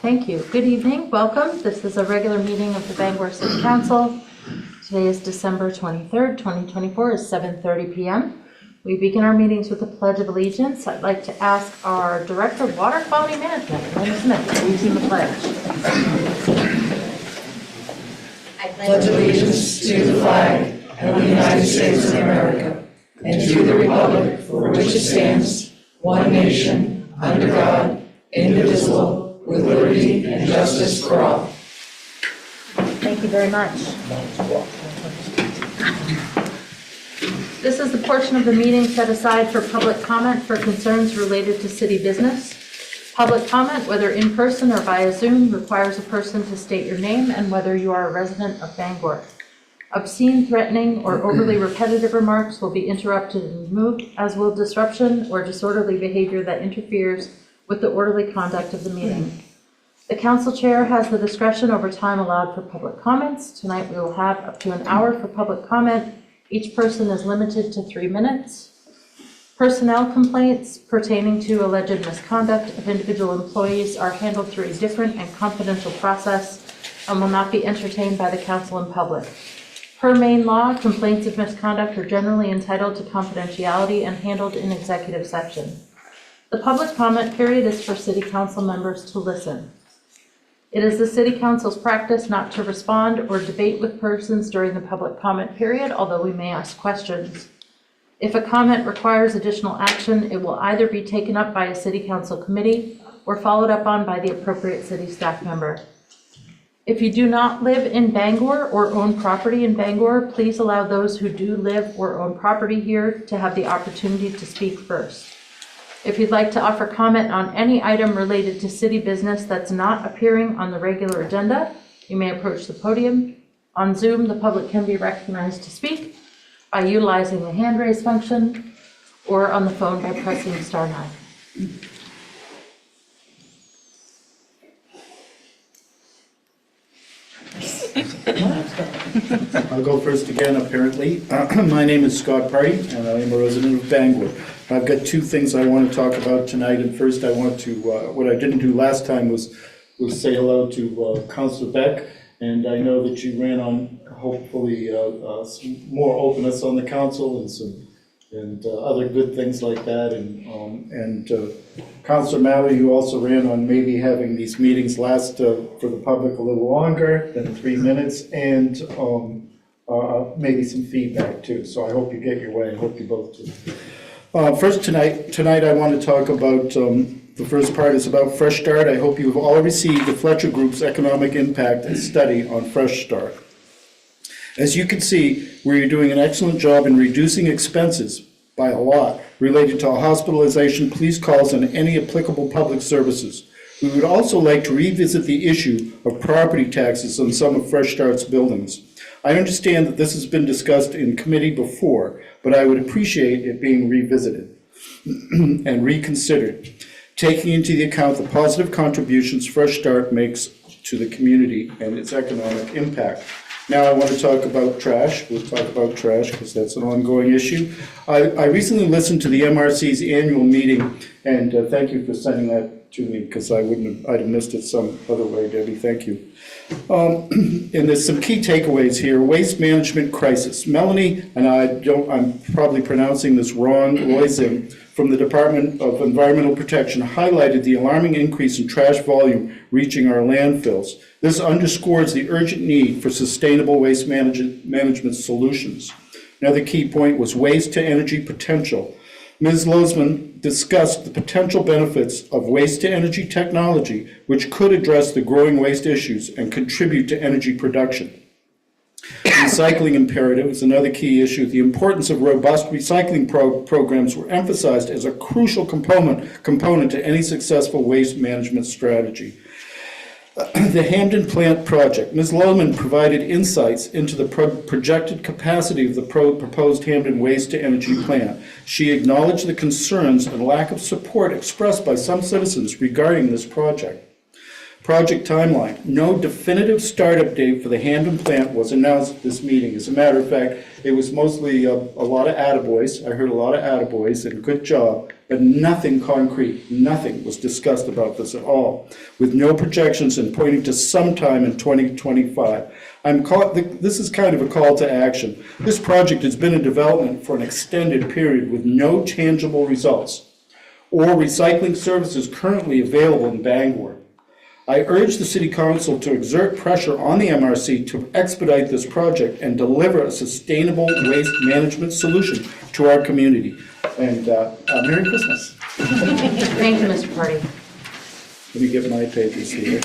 Thank you. Good evening. Welcome. This is a regular meeting of the Bangor City Council. Today is December 23rd, 2024. It's 7:30 p.m. We begin our meetings with the Pledge of Allegiance. I'd like to ask our Director of Water Quality Management, Linda Smith, to lead in the pledge. I pledge allegiance to the flag of the United States of America and to the republic for which it stands, one nation, under God, indivisible, with liberty and justice for all. Thank you very much. This is the portion of the meeting set aside for public comment for concerns related to city business. Public comment, whether in person or via Zoom, requires a person to state your name and whether you are a resident of Bangor. Obscene, threatening, or overly repetitive remarks will be interrupted and removed, as will disruption or disorderly behavior that interferes with the orderly conduct of the meeting. The council chair has the discretion over time allowed for public comments. Tonight we will have up to an hour for public comment. Each person is limited to 3 minutes. Personnel complaints pertaining to alleged misconduct of individual employees are handled through a different and confidential process and will not be entertained by the council in public. Per Maine law, complaints of misconduct are generally entitled to confidentiality and handled in executive session. The public comment period is for city council members to listen. It is the city council's practice not to respond or debate with persons during the public comment period, although we may ask questions. If a comment requires additional action, it will either be taken up by a city council committee or followed up on by the appropriate city staff member. If you do not live in Bangor or own property in Bangor, please allow those who do live or own property here to have the opportunity to speak first. If you'd like to offer comment on any item related to city business that's not appearing on the regular agenda, you may approach the podium. On Zoom, the public can be recognized to speak by utilizing the hand raise function or on the phone by pressing *9. I'll go first again, apparently. My name is Scott Party, and I am a resident of Bangor. I've got two things I want to talk about tonight, and first I want to, what I didn't do last time was say hello to Councillor Beck, and I know that you ran on, hopefully, some more openness on the council and other good things like that, and Councillor Mallory, who also ran on maybe having these meetings last for the public a little longer than 3 minutes, and maybe some feedback too. So I hope you get your way. I hope you both do. First tonight I want to talk about, the first part is about Fresh Start. I hope you have all received the Fletcher Group's economic impact study on Fresh Start. As you can see, we're doing an excellent job in reducing expenses by a lot related to hospitalization, police calls, and any applicable public services. We would also like to revisit the issue of property taxes on some of Fresh Start's buildings. I understand that this has been discussed in committee before, but I would appreciate it being revisited and reconsidered, taking into account the positive contributions Fresh Start makes to the community and its economic impact. Now I want to talk about trash. We'll talk about trash because that's an ongoing issue. I recently listened to the MRC's annual meeting, and thank you for sending that to me because I'd have missed it some other way, Debbie. Thank you. And there's some key takeaways here. Waste management crisis. Melanie and I'm probably pronouncing this wrong, Loising, from the Department of Environmental Protection highlighted the alarming increase in trash volume reaching our landfills. This underscores the urgent need for sustainable waste management solutions. Another key point was waste to energy potential. Ms. Lozman discussed the potential benefits of waste to energy technology, which could address the growing waste issues and contribute to energy production. Recycling imperative is another key issue. The importance of robust recycling programs were emphasized as a crucial component to any successful waste management strategy. The Hamden Plant Project. Ms. Lohman provided insights into the projected capacity of the proposed Hamden waste-to-energy plant. She acknowledged the concerns and lack of support expressed by some citizens regarding this project. Project timeline. No definitive startup date for the Hamden plant was announced at this meeting. As a matter of fact, it was mostly a lot of attaboys. I heard a lot of attaboys and good job, but nothing concrete, nothing was discussed about this at all, with no projections and pointing to sometime in 2025. This is kind of a call to action. This project has been in development for an extended period with no tangible results or recycling services currently available in Bangor. I urge the City Council to exert pressure on the MRC to expedite this project and deliver a sustainable waste management solution to our community. And Merry Christmas. Thank you, Mr. Party. Let me get my papers here.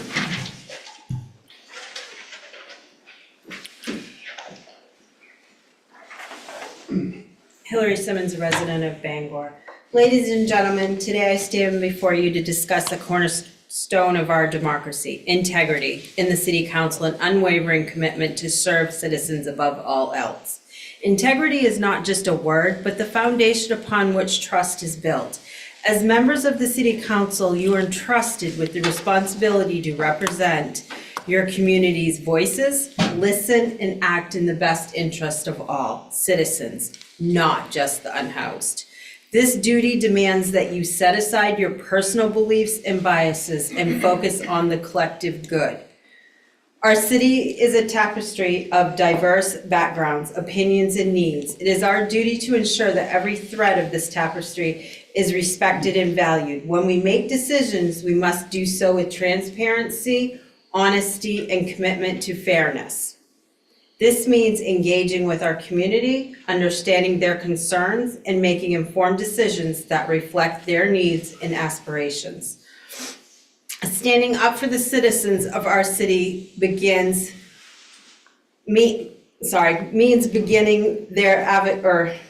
Hillary Simmons, a resident of Bangor. Ladies and gentlemen, today I stand before you to discuss the cornerstone of our democracy, integrity in the City Council, and unwavering commitment to serve citizens above all else. Integrity is not just a word, but the foundation upon which trust is built. As members of the City Council, you are entrusted with the responsibility to represent your community's voices, listen, and act in the best interest of all citizens, not just the unhoused. This duty demands that you set aside your personal beliefs and biases and focus on the collective good. Our city is a tapestry of diverse backgrounds, opinions, and needs. It is our duty to ensure that every thread of this tapestry is respected and valued. When we make decisions, we must do so with transparency, honesty, and commitment to fairness. This means engaging with our community, understanding their concerns, and making informed decisions that reflect their needs and aspirations. Standing up for the citizens of our city means being their advocate,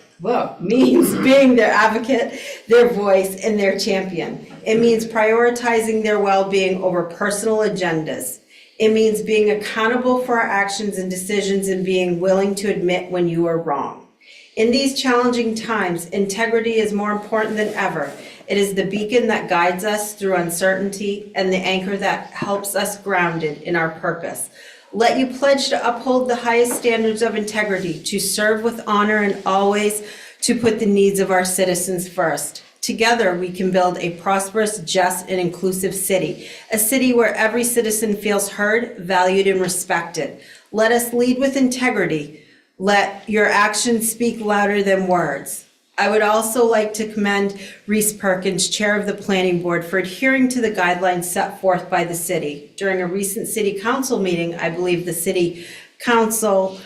their voice, and their champion. It means prioritizing their well-being over personal agendas. It means being accountable for our actions and decisions and being willing to admit when you are wrong. In these challenging times, integrity is more important than ever. It is the beacon that guides us through uncertainty and the anchor that helps us grounded in our purpose. Let you pledge to uphold the highest standards of integrity, to serve with honor, and always to put the needs of our citizens first. Together, we can build a prosperous, just, and inclusive city, a city where every citizen feels heard, valued, and respected. Let us lead with integrity. Let your actions speak louder than words. I would also like to commend Reese Perkins, Chair of the Planning Board, for adhering to the guidelines set forth by the city. During a recent City Council meeting, I believe the City Council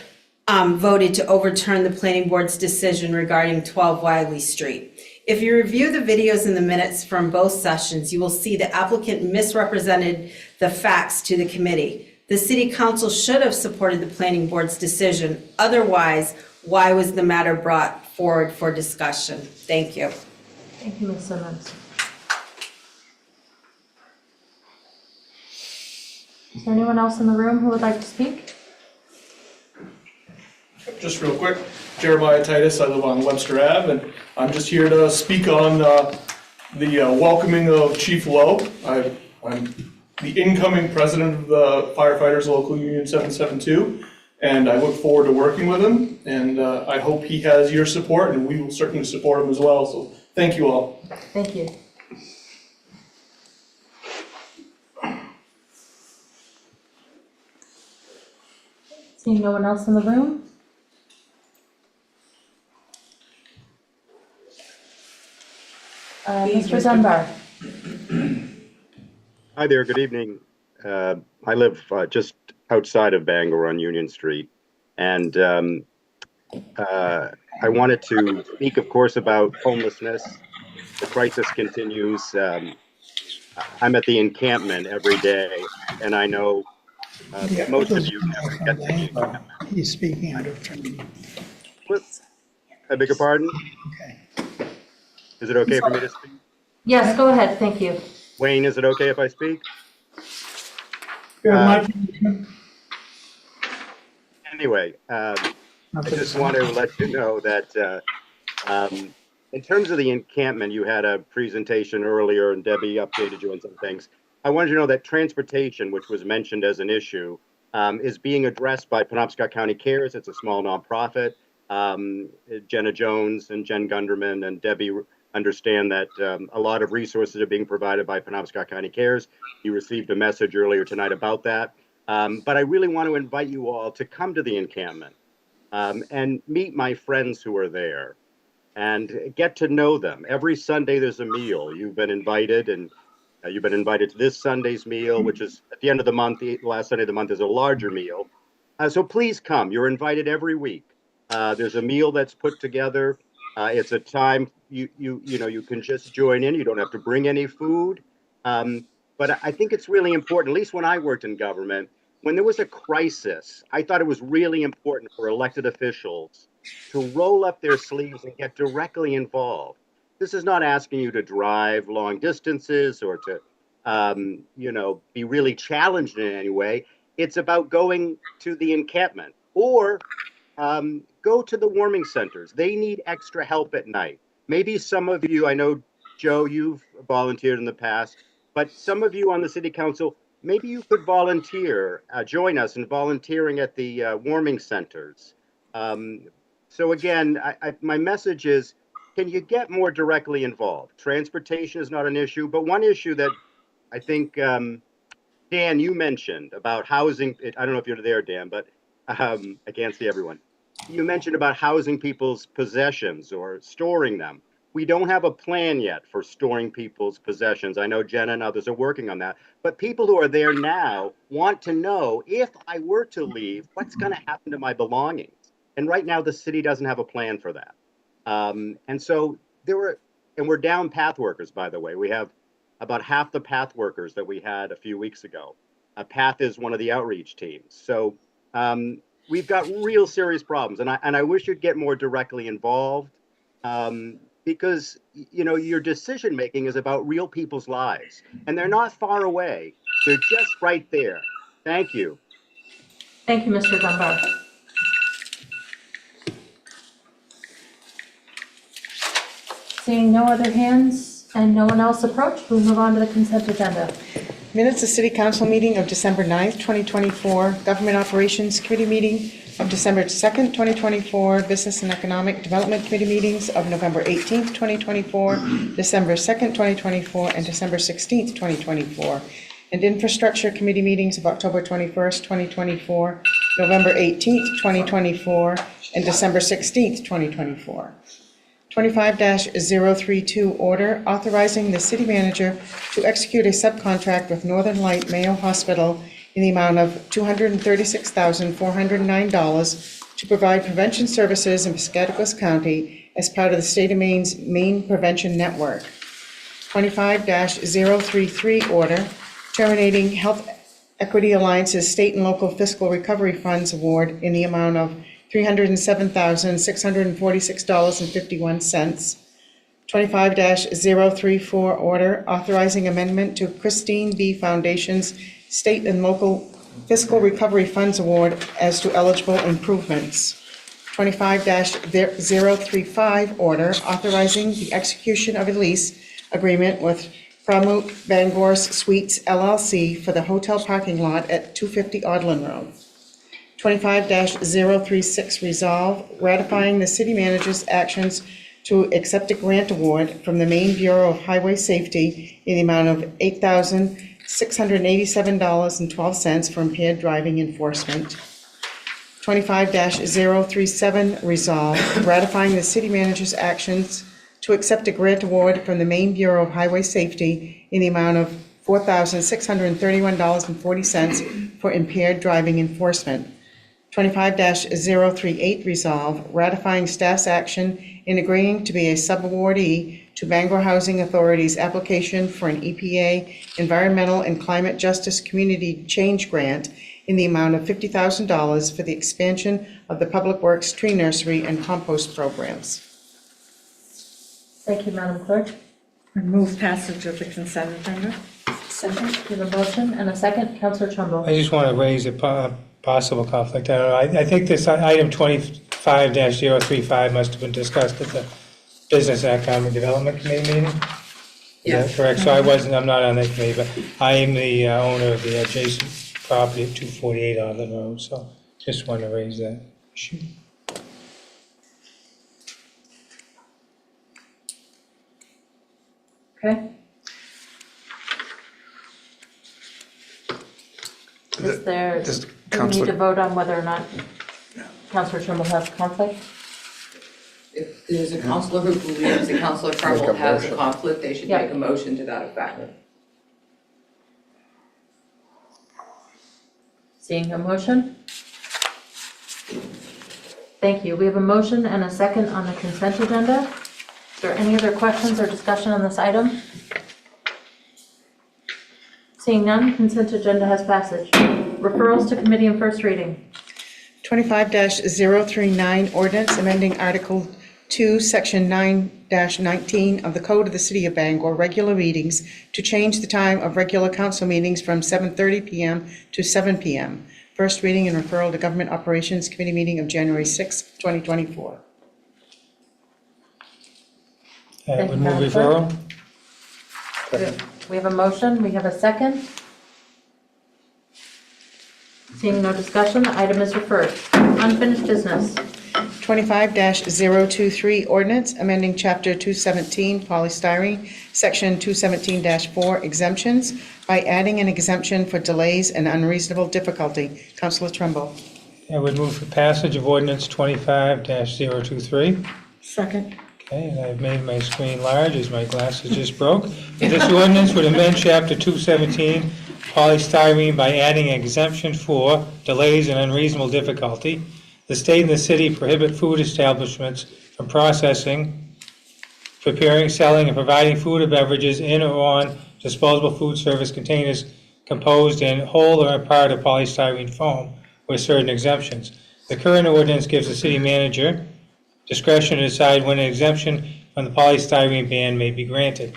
voted to overturn the Planning Board's decision regarding 12 Wiley Street. If you review the videos and the minutes from both sessions, you will see the applicant misrepresented the facts to the committee. The City Council should have supported the Planning Board's decision. Otherwise, why was the matter brought forward for discussion? Thank you. Thank you, Ms. Simmons. Is there anyone else in the room who would like to speak? Just real quick, Jeremiah Titus, I live on Webster Ave, and I'm just here to speak on the welcoming of Chief Lowe. I'm the incoming president of the Firefighters Local Union 772, and I look forward to working with him, and I hope he has your support, and we will certainly support him as well, so thank you all. Thank you. Seeing no one else in the room? Mr. Dunbar. Hi there, good evening. I live just outside of Bangor on Union Street, and I wanted to speak, of course, about homelessness. The crisis continues. I'm at the encampment every day, and I know most of you never get to the encampment. He's speaking out of turn. I beg your pardon? Okay. Is it okay for me to speak? Yes, go ahead, thank you. Wayne, is it okay if I speak? Anyway, I just want to let you know that in terms of the encampment, you had a presentation earlier and Debbie updated you on some things. I wanted you to know that transportation, which was mentioned as an issue, is being addressed by Penobscot County Cares. It's a small nonprofit. Jenna Jones and Jen Gunderman and Debbie understand that a lot of resources are being provided by Penobscot County Cares. You received a message earlier tonight about that. But I really want to invite you all to come to the encampment and meet my friends who are there and get to know them. Every Sunday there's a meal. You've been invited, and you've been invited to this Sunday's meal, which is at the end of the month. The last Sunday of the month is a larger meal. So please come. You're invited every week. There's a meal that's put together. It's a time you can just join in. You don't have to bring any food. But I think it's really important, at least when I worked in government, when there was a crisis, I thought it was really important for elected officials to roll up their sleeves and get directly involved. This is not asking you to drive long distances or to, be really challenged in any way. It's about going to the encampment or go to the warming centers. They need extra help at night. Maybe some of you, I know, Joe, you've volunteered in the past, but some of you on the city council, maybe you could volunteer, join us in volunteering at the warming centers. So again, my message is, can you get more directly involved? Transportation is not an issue, but one issue that I think, Dan, you mentioned about housing, I don't know if you're there, Dan, but I can't see everyone. You mentioned about housing people's possessions or storing them. We don't have a plan yet for storing people's possessions. I know Jenna and others are working on that, but people who are there now want to know, if I were to leave, what's going to happen to my belongings? And right now the city doesn't have a plan for that. And so we're down path workers, by the way. We have about half the path workers that we had a few weeks ago. PATH is one of the outreach teams. So we've got real serious problems, and I wish you'd get more directly involved. Because, your decision making is about real people's lives, and they're not far away. They're just right there. Thank you. Thank you, Mr. Dunbar. Seeing no other hands and no one else approached, we'll move on to the consent agenda. Minutes of City Council meeting of December 9th, 2024, Government Operations Committee meeting of December 2nd, 2024, Business and Economic Development Committee meetings of November 18th, 2024, December 2nd, 2024, and December 16th, 2024, and Infrastructure Committee meetings of October 21st, 2024, November 18th, 2024, and December 16th, 2024. 25-032 order authorizing the city manager to execute a subcontract with Northern Light Mayo Hospital in the amount of $236,409 to provide prevention services in Piscataquis County as part of the state of Maine's Maine Prevention Network. 25-033 order terminating Health Equity Alliance's state and local fiscal recovery funds award in the amount of $307,646.51. 25-034 order authorizing amendment to Christine B. Foundation's state and local fiscal recovery funds award as to eligible improvements. 25-035 order authorizing the execution of a lease agreement with Pramuk Bangor Suites LLC for the hotel parking lot at 250 Audlin Road. 25-036 resolve ratifying the city manager's actions to accept a grant award from the Maine Bureau of Highway Safety in the amount of $8,687.12 for impaired driving enforcement. 25-037 resolve ratifying the city manager's actions to accept a grant award from the Maine Bureau of Highway Safety in the amount of $4,631.40 for impaired driving enforcement. 25-038 resolve ratifying staff's action in agreeing to be a subawardee to Bangor Housing Authority's application for an EPA Environmental and Climate Justice Community Change Grant in the amount of $50,000 for the expansion of the Public Works tree nursery and compost programs. Thank you, Madam Clerk. Move passage of the consent agenda. Second, we have a motion and a second. Councillor Trumbull. I just want to raise a possible conflict. I don't know. I think this item 25-035 must have been discussed at the Business and Economic Development Committee meeting. Is that correct? So I'm not on that committee, but I am the owner of the adjacent property at 248 Arlen Road, so just want to raise that issue. Okay. Is there, Just do we need Counselor- to vote on whether or not Counselor Trimble has conflict? If there's a counselor who believes that Counselor Trumbull has a conflict, they should Yeah. make a motion to that effect. Seeing a motion? Thank you. We have a motion and a second on the consent agenda. Is there any other questions or discussion on this item? Seeing none, consent agenda has passage. Referrals to committee and first reading. 25-039 ordinance amending Article 2, Section 9-19 of the Code of the City of Bangor, regular meetings, to change the time of regular council meetings from 7:30 PM to 7 PM. First reading and referral to Government Operations Committee meeting of January 6, 2024. I Thank would you, move Counselor. referral. We have a motion, we have a second. Seeing no discussion, the item is referred. Unfinished business. 25-023 ordinance amending Chapter 217 polystyrene, Section 217-4 exemptions by adding an exemption for delays and unreasonable difficulty. Councilor Trumbull. I would move for passage of ordinance 25-023. Second. Okay, and I've made my screen large as my glasses just broke. This ordinance would amend Chapter 217 polystyrene by adding an exemption for delays and unreasonable difficulty. The state and the city prohibit food establishments from processing, preparing, selling, and providing food or beverages in or on disposable food service containers composed in whole or in part of polystyrene foam with certain exemptions. The current ordinance gives the city manager discretion to decide when an exemption from the polystyrene ban may be granted.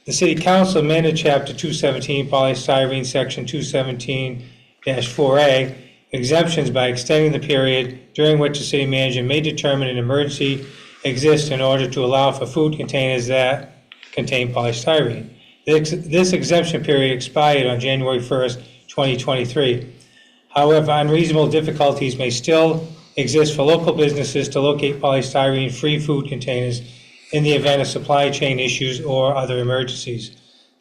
The City Council amended Chapter 217 polystyrene, Section 217-4A exemptions by extending the period during which the city manager may determine an emergency exists in order to allow for food containers that contain polystyrene. This exemption period expired on January 1st, 2023. However, unreasonable difficulties may still exist for local businesses to locate polystyrene-free food containers in the event of supply chain issues or other emergencies.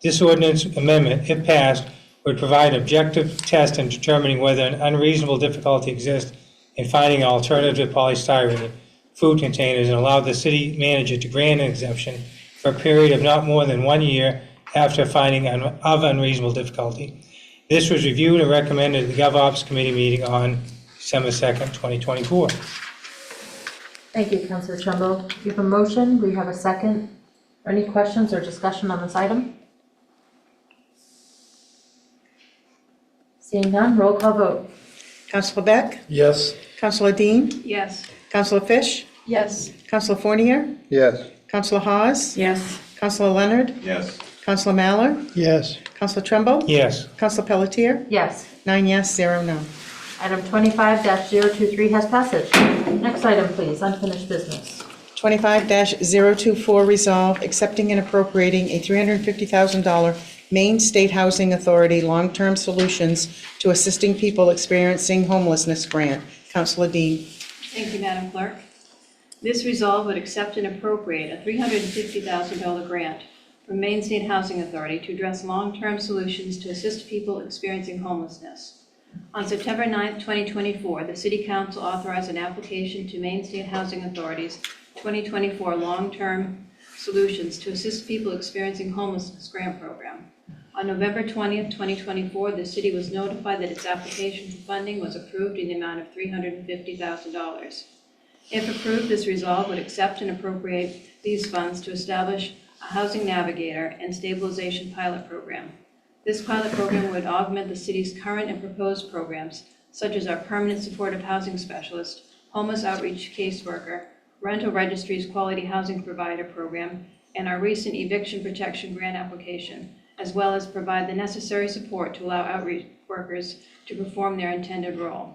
This ordinance amendment, if passed, would provide an objective test in determining whether an unreasonable difficulty exists in finding alternative polystyrene food containers and allow the city manager to grant an exemption for a period of not more than 1 year after finding of unreasonable difficulty. This was reviewed and recommended at the GovOps Committee meeting on December 2nd, 2024. Thank you, Councilor Trumbull. We have a motion, we have a second. Any questions or discussion on this item? Seeing none, roll call vote. Councilor Beck. Yes. Councilor Dean. Yes. Councilor Fish. Yes. Councilor Fournier. Yes. Councilor Hawes. Yes. Councilor Leonard. Yes. Councilor Mallor. Yes. Councilor Trumbull. Yes. Councilor Pelletier. Yes. 9 yes, 0 no. Item 25-023 has passage. Next item, please, unfinished business. 25-024 resolve, accepting and appropriating a $350,000 Maine State Housing Authority Long-Term Solutions to Assisting People Experiencing Homelessness Grant. Councilor Dean. Thank you, Madam Clerk. This resolve would accept and appropriate a $350,000 grant from Maine State Housing Authority to address long-term solutions to assist people experiencing homelessness. On September 9th, 2024, the City Council authorized an application to Maine State Housing Authority's 2024 Long-Term Solutions to Assist People Experiencing Homelessness Grant Program. On November 20th, 2024, the city was notified that its application for funding was approved in the amount of $350,000. If approved, this resolve would accept and appropriate these funds to establish a housing navigator and stabilization pilot program. This pilot program would augment the city's current and proposed programs, such as our permanent supportive housing specialist, homeless outreach caseworker, rental registry's quality housing provider program, and our recent eviction protection grant application, as well as provide the necessary support to allow outreach workers to perform their intended role.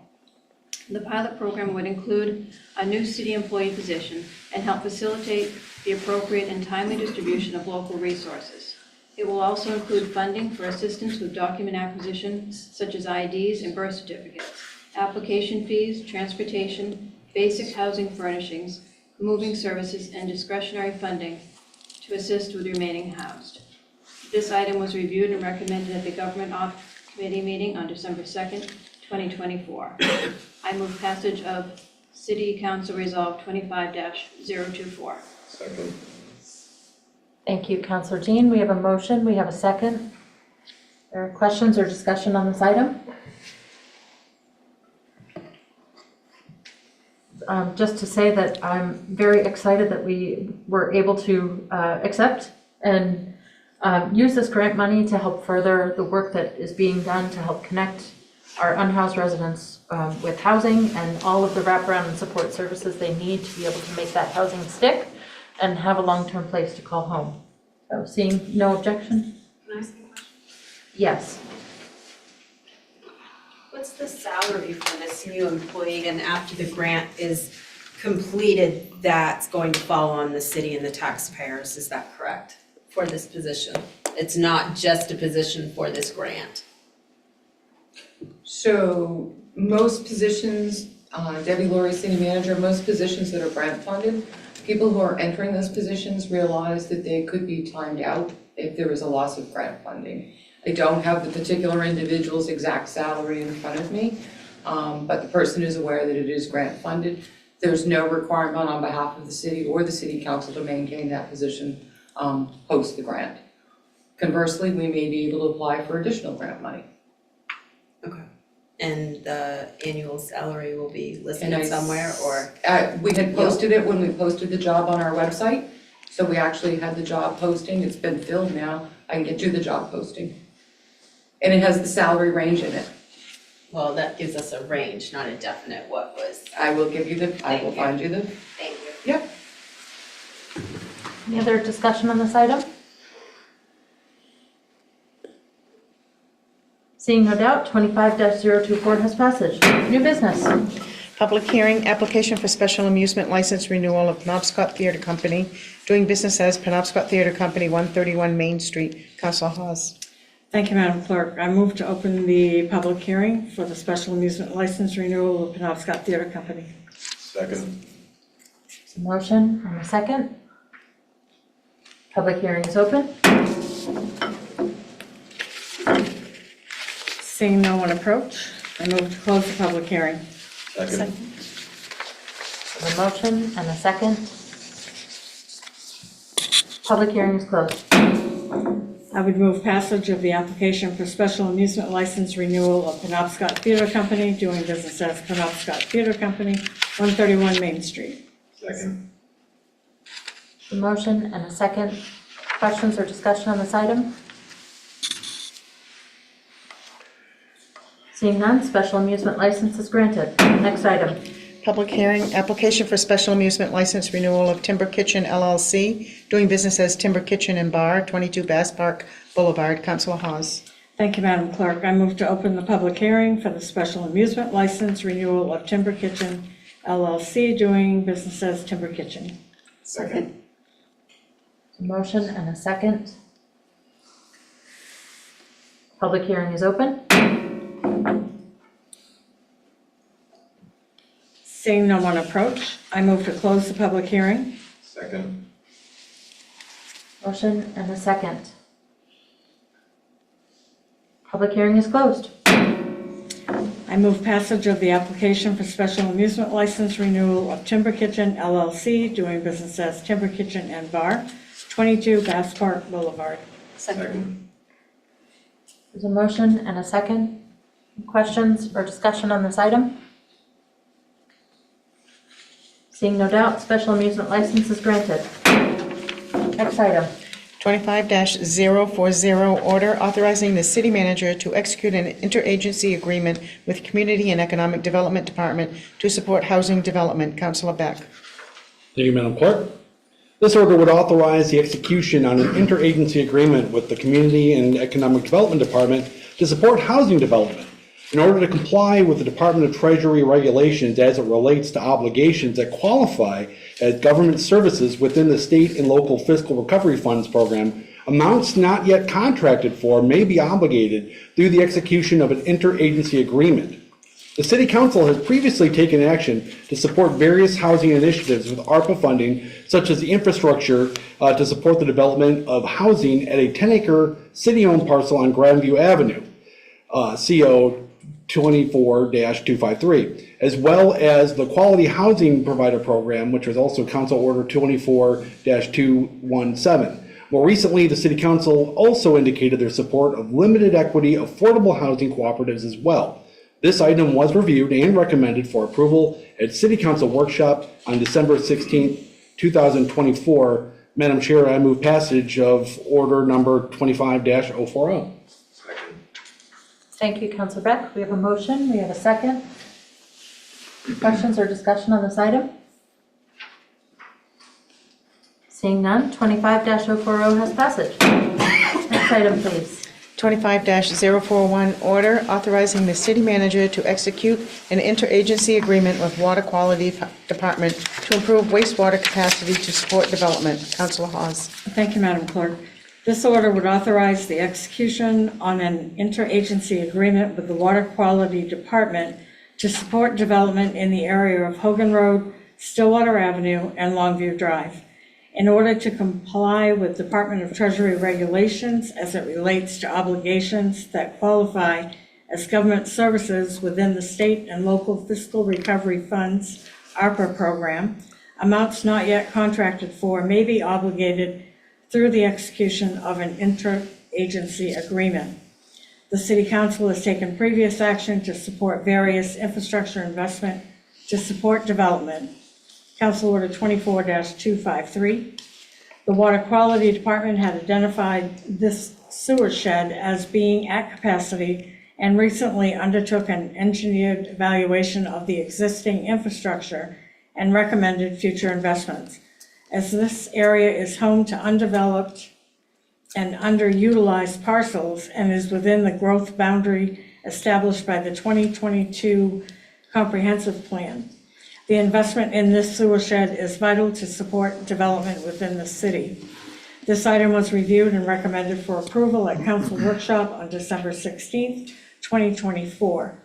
The pilot program would include a new city employee position and help facilitate the appropriate and timely distribution of local resources. It will also include funding for assistance with document acquisition, such as IDs and birth certificates, application fees, transportation, basic housing furnishings, moving services, and discretionary funding to assist with remaining housed. This item was reviewed and recommended at the Government Committee meeting on December 2nd, 2024. I move passage of City Council Resolve 25-024. Second. Thank you, Councilor Jean. We have a motion. We have a second. There are questions or discussion on this item? Just to say that I'm very excited that we were able to accept and use this grant money to help further the work that is being done to help connect our unhoused residents with housing and all of the wraparound and support services they need to be able to make that housing stick and have a long-term place to call home. So seeing no objection? Can I ask a question? Yes. What's the salary for this new employee, and after the grant is completed, that's going to fall on the city and the taxpayers, is that correct? For this position? It's not just a position for this grant? So most positions, Debbie Laurie, City Manager, most positions that are grant funded, people who are entering those positions realize that they could be timed out if there was a loss of grant funding. I don't have the particular individual's exact salary in front of me, but the person is aware that it is grant funded. There's no requirement on behalf of the city or the city council to maintain that position post the grant. Conversely, we may be able to apply for additional grant money. Okay. And the annual salary will be And listed somewhere, or? We had posted it when we posted the job on our website, so we actually had the job posting. It's been filled now. I can get you the job posting. And it has the salary range in it. Well, that gives us a range, not a definite what was. I will give you I will Thank you. find you the, Thank you. yep. Any other discussion on this item? Seeing no doubt, 25-024 has passage. New business. Public hearing, application for special amusement license renewal of Penobscot Theatre Company, doing business as Penobscot Theatre Company, 131 Main Street. Councilor Hawes. Thank you, Madam Clerk. I move to open the public hearing for the special amusement license renewal of Penobscot Theatre Company. Second. A motion and a second. Public hearing is open. Seeing no one approach, I move to close the public hearing. Second. A motion and a second. Public hearing is closed. I would move passage of the application for special amusement license renewal of Penobscot Theatre Company, doing business as Penobscot Theatre Company, 131 Main Street. Second. A motion and a second. Questions or discussion on this item? Seeing none, special amusement license is granted. Next item. Public hearing, application for special amusement license renewal of Timber Kitchen LLC, doing business as Timber Kitchen and Bar, 22 Bass Park Boulevard. Councilor Hawes. Thank you, Madam Clerk. I move to open the public hearing for the special amusement license renewal of Timber Kitchen LLC, doing business as Timber Kitchen. Second. A motion and a second. Public hearing is open. Seeing no one approach, I move to close the public hearing. Second. Motion and a second. Public hearing is closed. I move passage of the application for special amusement license renewal of Timber Kitchen LLC, doing business as Timber Kitchen and Bar, 22 Bass Park Boulevard. Second. There's a motion and a second. Questions or discussion on this item? Seeing no doubt, special amusement license is granted. Next item. 25-040, order authorizing the city manager to execute an interagency agreement with Community and Economic Development Department to support housing development. Councilor Beck. Thank you, Madam Clerk. This order would authorize the execution on an interagency agreement with the Community and Economic Development Department to support housing development. In order to comply with the Department of Treasury regulations as it relates to obligations that qualify as government services within the state and local fiscal recovery funds program, amounts not yet contracted for may be obligated through the execution of an interagency agreement. The City Council has previously taken action to support various housing initiatives with ARPA funding, such as the infrastructure to support the development of housing at a 10-acre city-owned parcel on Grandview Avenue, CO 24-253, as well as the Quality Housing Provider Program, which was also Council Order 24-217. More recently, the City Council also indicated their support of limited equity affordable housing cooperatives as well. This item was reviewed and recommended for approval at City Council workshop on December 16, 2024. Madam Chair, I move passage of order number 25-040. Thank you, Councilor Beck. We have a motion. We have a second. Questions or discussion on this item? Seeing none, 25-040 has passage. Next item, please. 25-041, order authorizing the city manager to execute an interagency agreement with Water Quality Department to improve wastewater capacity to support development. Councilor Hawes. Thank you, Madam Clerk. This order would authorize the execution on an interagency agreement with the Water Quality Department to support development in the area of Hogan Road, Stillwater Avenue, and Longview Drive. In order to comply with Department of Treasury regulations as it relates to obligations that qualify as government services within the state and local fiscal recovery funds, ARPA program, amounts not yet contracted for may be obligated through the execution of an interagency agreement. The City Council has taken previous action to support various infrastructure investment to support development. Council Order 24-253. The Water Quality Department had identified this sewer shed as being at capacity and recently undertook an engineered evaluation of the existing infrastructure and recommended future investments. As this area is home to undeveloped and underutilized parcels and is within the growth boundary established by the 2022 Comprehensive Plan, the investment in this sewer shed is vital to support development within the city. This item was reviewed and recommended for approval at council workshop on December 16th, 2024.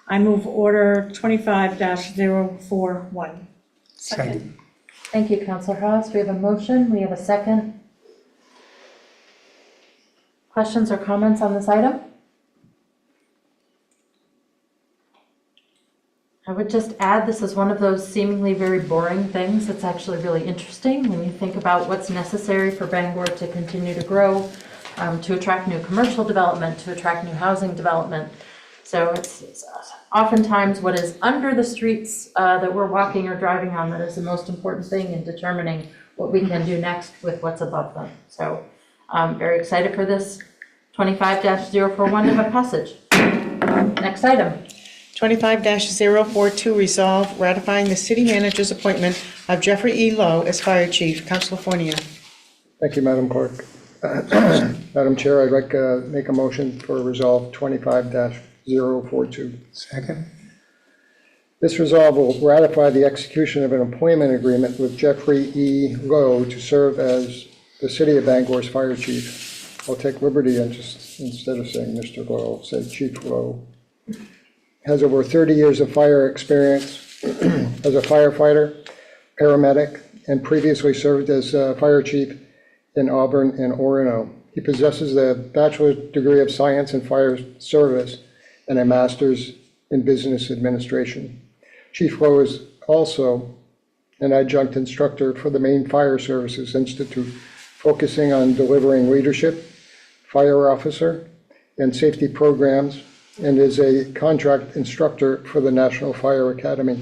I move order 25-041. Second. Thank you, Councilor Hawes. We have a motion. We have a second. Questions or comments on this item? I would just add, this is one of those seemingly very boring things that's actually really interesting when you think about what's necessary for Bangor to continue to grow, to attract new commercial development, to attract new housing development. So it's oftentimes what is under the streets that we're walking or driving on that is the most important thing in determining what we can do next with what's above them. So I'm very excited for this 25-041 to have passage. Next item. 25-042, resolve ratifying the city manager's appointment of Jeffrey E. Lowe as fire chief. Councilor Fournier. Thank you, Madam Clerk. Madam Chair, I'd like to make a motion for resolve 25-042. Second. This resolve will ratify the execution of an employment agreement with Jeffrey E. Lowe to serve as the City of Bangor's fire chief. I'll take liberty and just, instead of saying Mr. Lowe, say Chief Lowe. Has over 30 years of fire experience as a firefighter, paramedic, and previously served as fire chief in Auburn and Orono. He possesses a bachelor's degree of science in fire service and a master's in business administration. Chief Lowe is also an adjunct instructor for the Maine Fire Services Institute, focusing on delivering leadership, fire officer, and safety programs, and is a contract instructor for the National Fire Academy.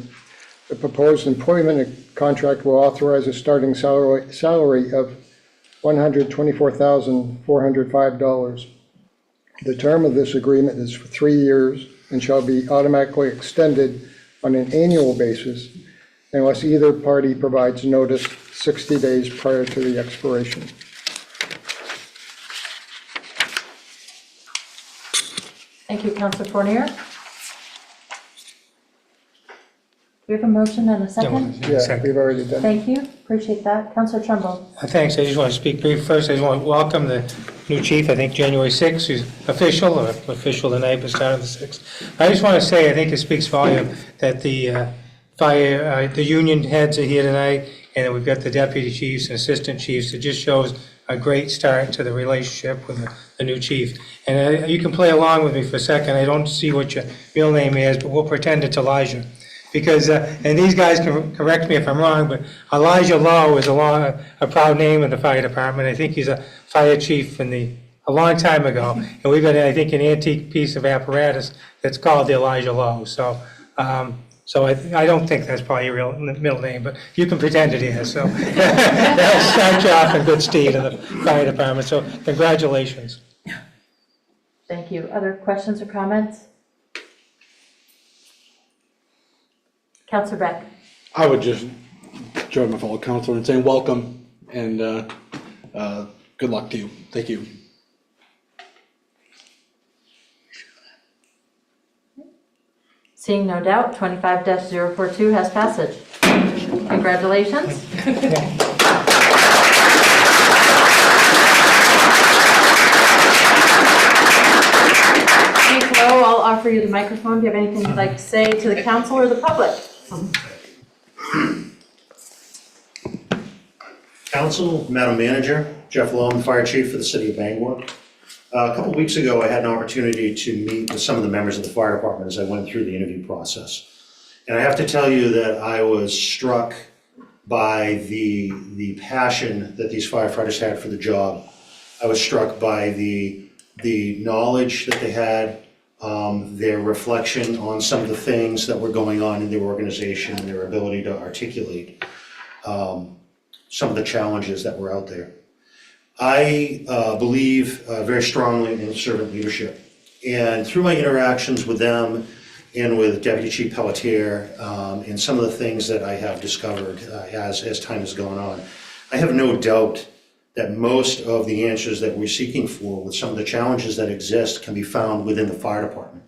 The proposed employment contract will authorize a starting salary of $124,405. The term of this agreement is for 3 years and shall be automatically extended on an annual basis unless either party provides notice 60 days prior to the expiration. Thank you, Councilor Fournier. We have a motion and a second. Yeah, we've already done. Thank you, appreciate that. Counselor Trumbull. Thanks, I just want to speak brief. First, I just want to welcome the new chief, I think January 6th, who's official tonight, but started the 6th. I just want to say, I think it speaks volume that the the union heads are here tonight, and that we've got the deputy chiefs and assistant chiefs. It just shows a great start to the relationship with the new chief. And you can play along with me for a second. I don't see what your real name is, but we'll pretend it's Elijah. Because, and these guys can correct me if I'm wrong, but Elijah Lowe is a proud name in the fire department. I think he's a fire chief a long time ago. And we've got, I think, an antique piece of apparatus that's called the Elijah Lowe. So, I don't think that's probably your real middle name, but you can pretend it is. So that'll start you off in good stead in the fire department. So congratulations. Thank you. Other questions or comments? Counselor Beck. I would just join my fellow counselor in saying welcome and good luck to you. Thank you. Seeing no doubt, 25-042 has passage. Congratulations. Chief Lowe, I'll offer you the microphone. Do you have anything you'd like to say to the council or the public? Council, Madam Manager, Jeff Lowe, Fire Chief for the City of Bangor. A couple weeks ago, I had an opportunity to meet with some of the members of the fire department as I went through the interview process. And I have to tell you that I was struck by the passion that these firefighters had for the job. I was struck by the knowledge that they had, their reflection on some of the things that were going on in their organization, and their ability to articulate some of the challenges that were out there. I believe very strongly in servant leadership. And through my interactions with them and with Deputy Chief Pelletier and some of the things that I have discovered as time has gone on, I have no doubt that most of the answers that we're seeking for with some of the challenges that exist can be found within the fire department,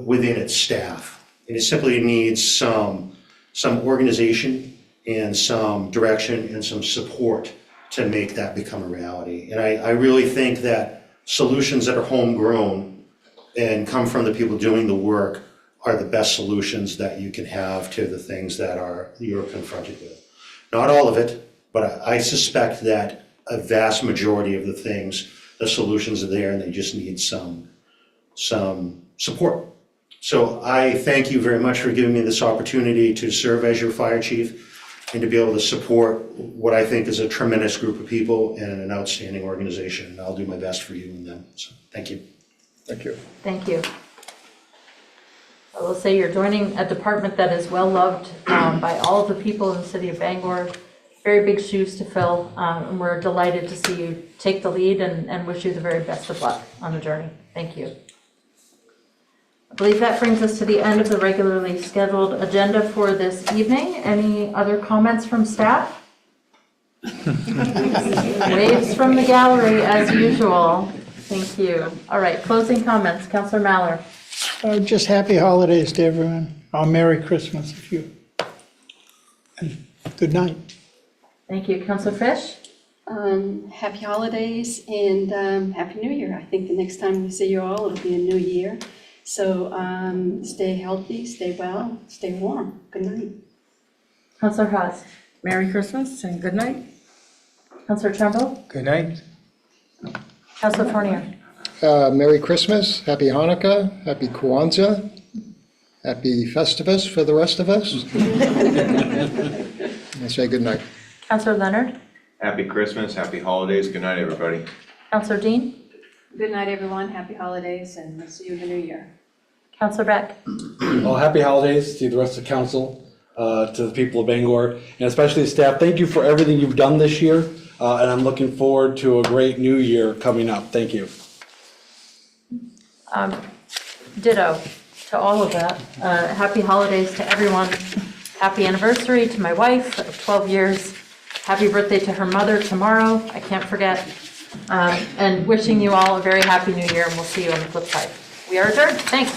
within its staff. And it simply needs some organization and some direction and some support to make that become a reality. And I really think that solutions that are homegrown and come from the people doing the work are the best solutions that you can have to the things that you're confronted with. Not all of it, but I suspect that a vast majority of the solutions are there, and they just need some support. So I thank you very much for giving me this opportunity to serve as your fire chief and to be able to support what I think is a tremendous group of people and an outstanding organization. And I'll do my best for you and them. So thank you. Thank you. Thank you. I will say you're joining a department that is well-loved by all of the people in the city of Bangor. Very big shoes to fill, and we're delighted to see you take the lead and wish you the very best of luck on the journey. Thank you. I believe that brings us to the end of the regularly scheduled agenda for this evening. Any other comments from staff? Waves from the gallery as usual. Thank you. All right, closing comments. Councillor Mallor. Just happy holidays to everyone, or Merry Christmas if you, and good night. Thank you. Councillor Fish? Happy holidays and Happy New Year. I think the next time we see you all, it'll be a new year. So stay healthy, stay well, stay warm. Good night. Councillor Haas? Merry Christmas and good night. Councillor Trumbull? Good night. Councillor Fournier? Merry Christmas, Happy Hanukkah, Happy Kwanzaa, Happy Festivus for the rest of us. And I say good night. Councillor Leonard? Happy Christmas, happy holidays, good night, everybody. Councillor Dean? Good night, everyone. Happy holidays and we'll see you in the new year. Councillor Beck? Well, happy holidays to the rest of the council, to the people of Bangor, and especially the staff. Thank you for everything you've done this year, and I'm looking forward to a great new year coming up. Thank you. Ditto to all of that. Happy holidays to everyone. Happy anniversary to my wife of 12 years. Happy birthday to her mother tomorrow. I can't forget. And wishing you all a very happy new year, and we'll see you on the flip side. We are adjourned. Thanks.